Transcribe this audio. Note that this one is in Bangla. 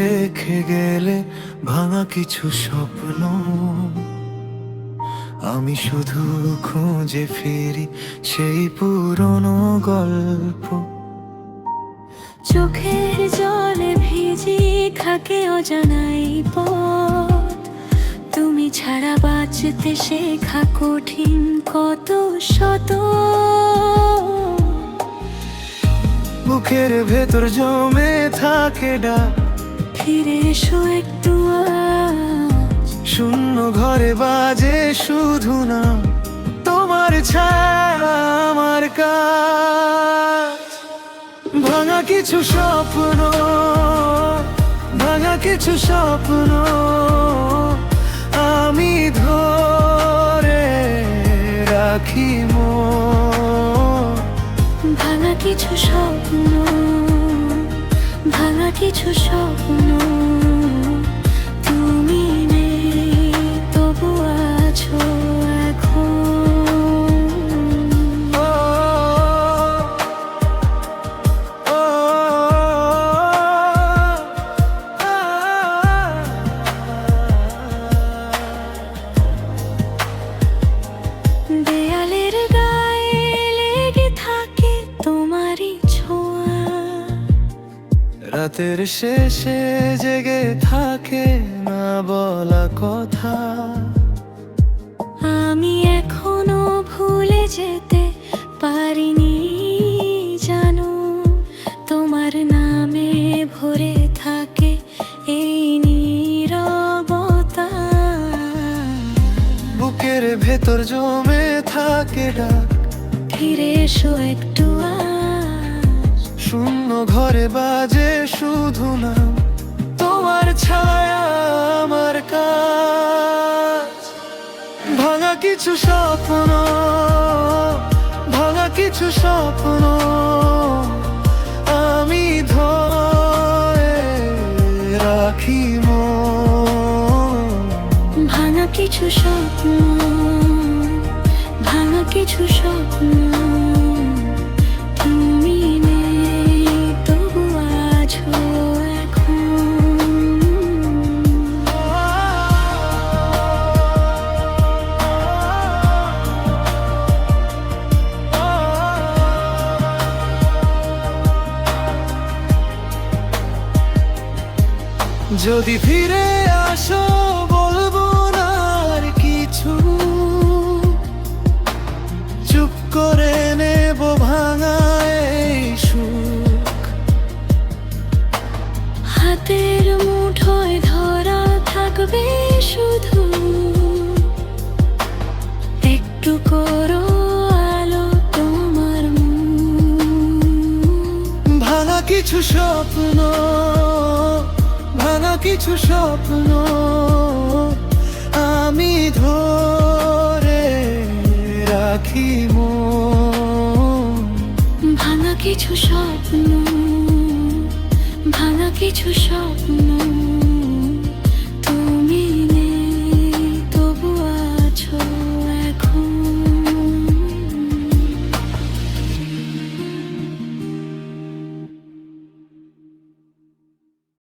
রেখে গেলে ভাঙা কিছু স্বপ্ন, আমি শুধু খুঁজে ফিরি সেই পুরনো গল্প। চোখের জলে ভিজি থাকে অজানাই পথ, তুমি ছাড়া বাঁচতে শেখা কঠিন কত শত। বুকের ভেতর জমে থাকে ডাক, ফিরে এসো একটু আজ। শূন্য ঘরে বাজে শুধু না তোমার ছায়া আমার কাজ। ভাঙা কিছু স্বপ্ন, ভাঙা কিছু স্বপ্ন আমি ধরে রাখি মন। ভাঙা কিছু স্বপ্ন, ভাঙা কিছু স্বপ্ন, তুমি নেই তবু আছো এখন। ও, ও, দেয়ালের গায়ে লেগে থাকে তোমারই ছোঁয়া, রাতের শেষে জেগে থাকে না বলা কথা। আমি এখনো ভুলে যেতে পারিনি জানো, তোমার নামে ভরে থাকে এই নীরবতা। বুকের ভেতর জমে থাকে ডাক, ফিরে এসো একটু আজ। শূন্য ঘরে বাজে শুধু নাম তোমার ছায়া আমার কাজ। ভাঙা কিছু স্বপ্ন, ভাঙা কিছু স্বপ্ন আমি ধরে রাখি মন। ভাঙা কিছু স্বপ্ন, ভাঙা কিছু স্বপ্ন, তুমি নেই তবু আছো এখন। যদি ফিরে আসো বলবো না আর কিছু, চুপ করে নেব ভাঙা এই সুখ। হাতের মুঠোয় ধরা থাকবে শুধু, একটু করো আলো তোমার মুখ। ভাঙা কিছু স্বপ্ন, ভাঙা কিছু স্বপ্ন আমি ধরে রাখি মন। ভাঙা কিছু স্বপ্ন, ভাঙা কিছু স্বপ্ন।